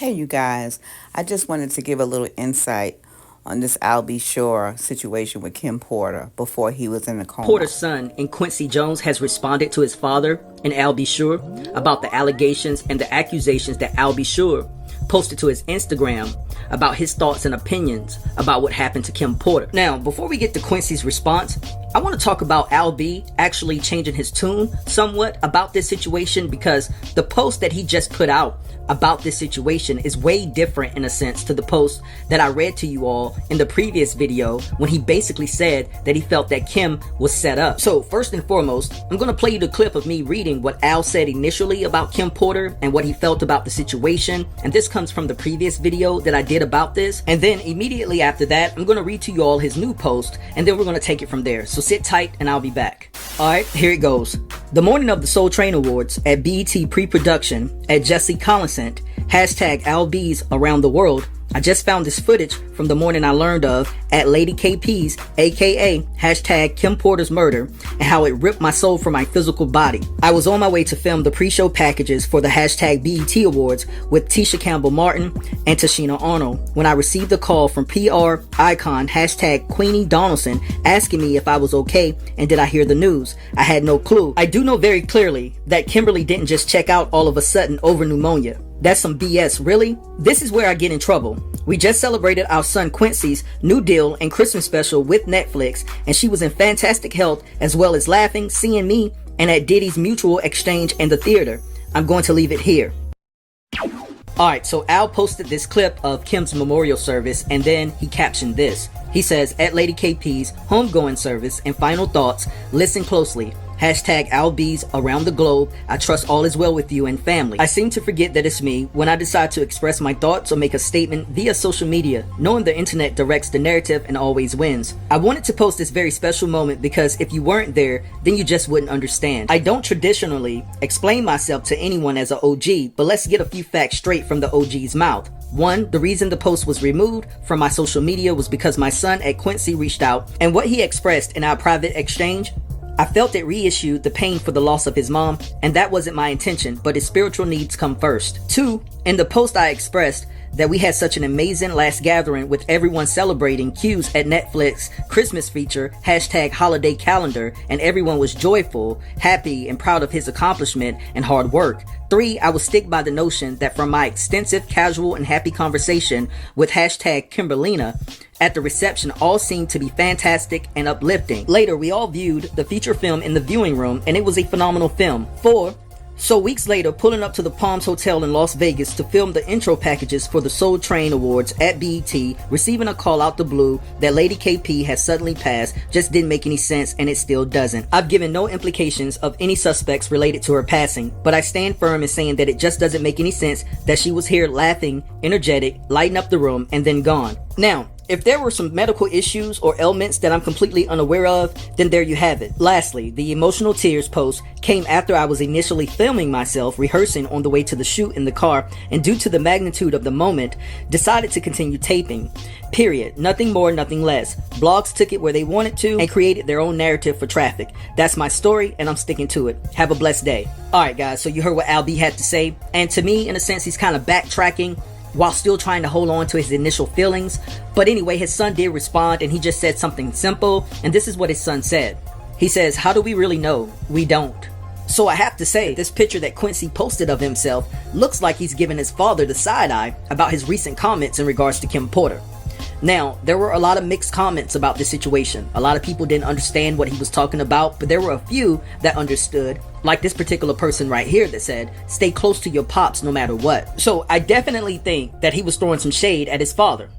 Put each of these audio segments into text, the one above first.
Hey, you guys. I just wanted to give a little insight on this Albie Shore situation with Kim Porter before he was in a Porter's coma. son and Quincy Jones has responded to his father and Al B. Sure about the allegations and the accusations that Al B. Sure posted to his Instagram about his thoughts and opinions about what happened to Kim Porter. Now, before we get to Quincy's response, I want to talk about Al B actually changing his tune somewhat about this situation, because the post that he just put out about this situation is way different in a sense to the post that I read to you all in the previous video, when he basically said that he felt that Kim was set up. So first and foremost, I'm going to play you the clip of me reading what Al said initially about Kim Porter and what he felt about the situation, and this comes from the previous video that I did about this. And then immediately after that, I'm going to read to you all his new post, and then we're going to take it from there. So sit tight and I'll be back. Alright, here it goes. The morning of the Soul Train Awards at BET pre-production at Jesse Collinson, hashtag AlBees around the world, I just found this footage from the morning I learned of at Lady KP's, aka hashtag Kim Porter's murder, and how it ripped my soul from my physical body. I was on my way to film the pre-show packages for the hashtag BET Awards with Tisha Campbell Martin and Tashina Arnold when I received a call from PR icon hashtag Queenie Donaldson asking me if I was okay and did I hear the news. I had no clue. I do know very clearly that Kimberly didn't just check out all of a sudden over pneumonia. That's some BS, really? This is where I get in trouble. We just celebrated our son Quincy's new deal and Christmas special with Netflix, and she was in fantastic health as well as laughing, seeing me, and at Diddy's Mutual Exchange and the theater. I'm going to leave it here. Alright, so Al posted this clip of Kim's memorial service, and then he captioned this. He says, at Lady KP's homegoing service and final thoughts, listen closely. Hashtag AlBees around the globe. I trust all is well with you and family. I seem to forget that it's me when I decide to express my thoughts or make a statement via social media, knowing the internet directs the narrative and always wins. I wanted to post this very special moment because if you weren't there, then you just wouldn't understand. I don't traditionally explain myself to anyone as an OG, but let's get a few facts straight from the OG's mouth. One, the reason the post was removed from my social media was because my son at Quincy reached out, and what he expressed in our private exchange, I felt it reissued the pain for the loss of his mom, and that wasn't my intention, but his spiritual needs come first. Two, in the post I expressed that we had such an amazing last gathering with everyone celebrating Q's at Netflix Christmas feature, hashtag holiday calendar, and everyone was joyful, happy, and proud of his accomplishment and hard work. 3, I will stick by the notion that from my extensive, casual, and happy conversation with hashtag Kimberlina at the reception, all seemed to be fantastic and uplifting. Later, we all viewed the feature film in the viewing room, and it was a phenomenal film. 4, so weeks later, pulling up to the Palms Hotel in Las Vegas to film the intro packages for the Soul Train Awards at BET, receiving a call out the blue that Lady KP has suddenly passed just didn't make any sense, and it still doesn't. I've given no implications of any suspects related to her passing, but I stand firm in saying that it just doesn't make any sense that she was here laughing, energetic, lighting up the room, and then gone. Now, if there were some medical issues or ailments that I'm completely unaware of, then there you have it. Lastly, the emotional tears post came after I was initially filming myself rehearsing on the way to the shoot in the car, and due to the magnitude of the moment, decided to continue taping. Period. Nothing more, nothing less. Blogs took it where they wanted to and created their own narrative for traffic. That's my story, and I'm sticking to it. Have a blessed day. Alright guys, so you heard what Al B had to say, and to me, in a sense, he's kind of backtracking while still trying to hold on to his initial feelings. But anyway, his son did respond, and he just said something simple, and this is what his son said. He says, how do we really know? We don't. So I have to say, this picture that Quincy posted of himself looks like he's giving his father the side eye about his recent comments in regards to Kim Porter. Now, there were a lot of mixed comments about this situation. A lot of people didn't understand what he was talking about, but there were a few that understood, like this particular person right here that said, stay close to your pops no matter what. So I definitely think that he was throwing some shade at his father.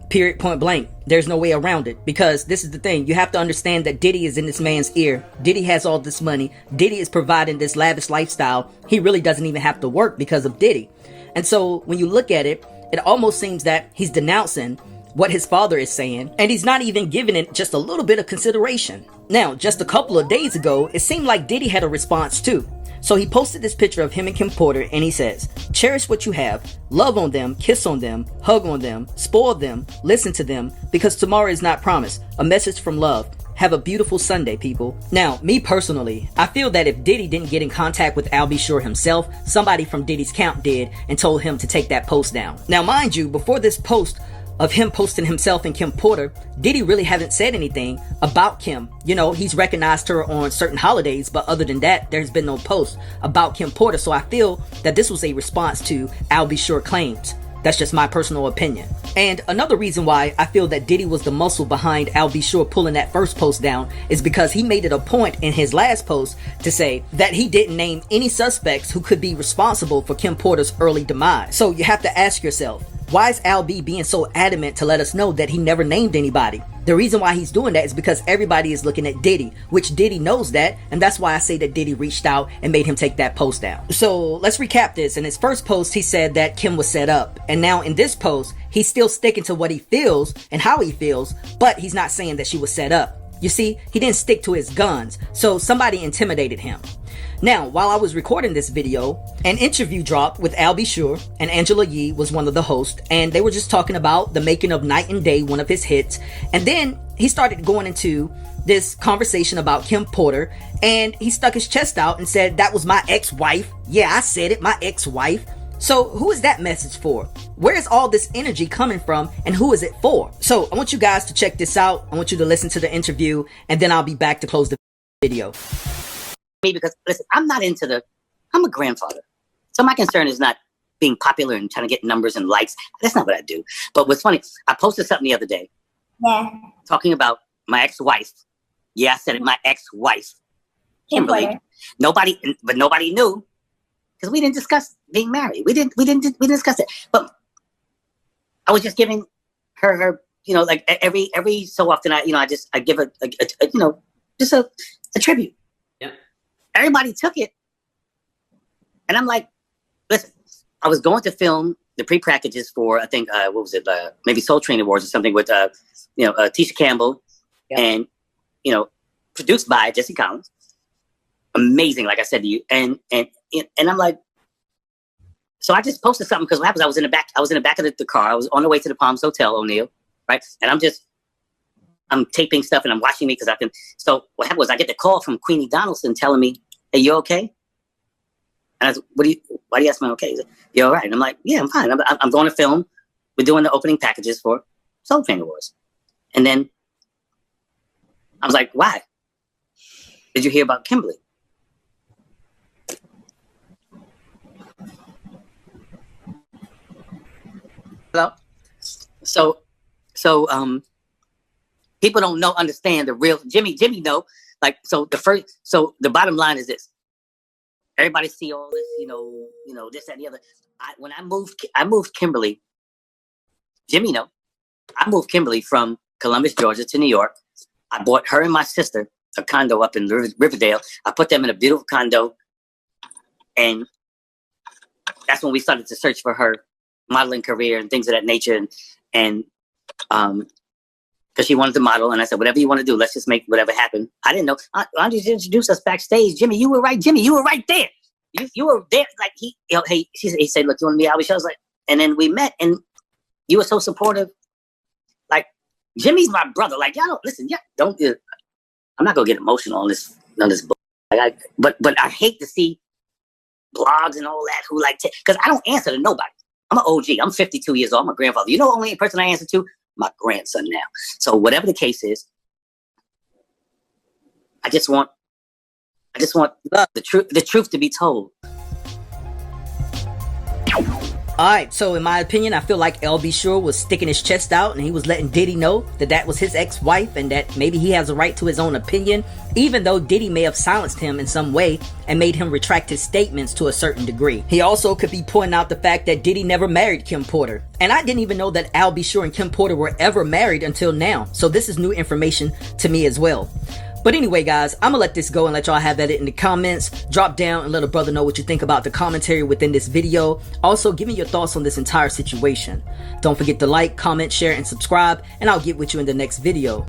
Period, point blank. There's no way around it, because this is the thing. You have to understand that Diddy is in this man's ear. Diddy has all this money. Diddy is providing this lavish lifestyle. He really doesn't even have to work because of Diddy. And so when you look at it, it almost seems that he's denouncing what his father is saying, and he's not even giving it just a little bit of consideration. Now, just a couple of days ago, it seemed like Diddy had a response too. So he posted this picture of him and Kim Porter, and he says, cherish what you have, love on them, kiss on them, hug on them, spoil them, listen to them, because tomorrow is not promised. A message from love. Have a beautiful Sunday, people. Now, me personally, I feel that if Diddy didn't get in contact with Al B. Sure himself, somebody from Diddy's camp did and told him to take that post down. Now, mind you, before this post of him posting himself and Kim Porter, Diddy really hasn't said anything about Kim. You know, he's recognized her on certain holidays, but other than that, there's been no post about Kim Porter. So I feel that this was a response to Al B. Sure claims. That's just my personal opinion. And another reason why I feel that Diddy was the muscle behind Al B. Sure pulling that first post down is because he made it a point in his last post to say that he didn't name any suspects who could be responsible for Kim Porter's early demise. So you have to ask yourself, why is Al B being so adamant to let us know that he never named anybody? The reason why he's doing that is because everybody is looking at Diddy, which Diddy knows that, and that's why I say that Diddy reached out and made him take that post down. So let's recap this. In his first post, he said that Kim was set up, and now in this post, he's still sticking to what he feels and how he feels, but he's not saying that she was set up. You see, he didn't stick to his guns, so somebody intimidated him. Now, while I was recording this video, an interview dropped with Al B. Sure, and Angela Yee was one of the hosts, and they were just talking about the making of Night and Day, one of his hits, and then he started going into this conversation about Kim Porter, and he stuck his chest out and said, that was my ex-wife. Yeah, I said it, my ex-wife. So who is that message for? Where is all this energy coming from, and who is it for? So I want you guys to check this out. I want you to listen to the interview, and then I'll be back to close the video. Because listen, I'm a grandfather. So my concern is not being popular and trying to get numbers and likes. That's not what I do. But what's funny, I posted something the other day. Yeah. Talking about my ex-wife. Yeah, I said it, my ex-wife. Kimberly. Nobody knew because we didn't discuss being married. We didn't discuss it. But I was just giving her, like every so often I give a tribute. Everybody took it. And I'm like, listen, I was going to film the pre-packages for, I think, maybe Soul Train Awards or something with, Tisha Campbell and, produced by Jesse Collins. Amazing, like I said to you. And I'm like, so I just posted something because what happens, I was in the back of the car. I was on the way to the Palms Hotel, O'Neill, right? And I'm taping stuff and I'm watching me because so what happened was I get the call from Queenie Donaldson telling me, hey, you okay? And I was, why do you ask me okay? You all right? And I'm like, yeah, I'm fine. I'm going to film. We're doing the opening packages for Soul Train Awards. And then I was like, why? Did you hear about Kimberly? Hello? So people don't understand the real Jimmy know. Like, so the bottom line is this. Everybody see all this, this, that, and the other. When I moved Kimberly, Jimmy know, I moved Kimberly from Columbus, Georgia to New York. I bought her and my sister a condo up in Riverdale. I put them in a beautiful condo. And that's when we started to search for her modeling career and things of that nature. And because she wanted to model, and I said, whatever you want to do, let's just make whatever happen. I didn't know. I just introduced us backstage. Jimmy, you were right. Jimmy, you were right there. You were there. Like he said, look, you want to be Al B. Sure? I was like, and then we met, and you were so supportive. Like Jimmy's my brother. Like y'all don't listen. Yeah, don't. I'm not gonna get emotional on this book. Like, but I hate to see blogs and all that who because I don't answer to nobody. I'm an OG. I'm 52 years old. I'm a grandfather. You know, the only person I answer to. My grandson now. So whatever the case is, I just want the truth to be told. Alright, so in my opinion, I feel like Al B. Sure was sticking his chest out and he was letting Diddy know that was his ex-wife and that maybe he has a right to his own opinion, even though Diddy may have silenced him in some way and made him retract his statements to a certain degree. He also could be pointing out the fact that Diddy never married Kim Porter. And I didn't even know that Al B. Sure and Kim Porter were ever married until now. So this is new information to me as well. But anyway, guys, I'm gonna let this go and let y'all have at it in the comments. Drop down and let a brother know what you think about the commentary within this video. Also, give me your thoughts on this entire situation. Don't forget to like, comment, share, and subscribe, and I'll get with you in the next video.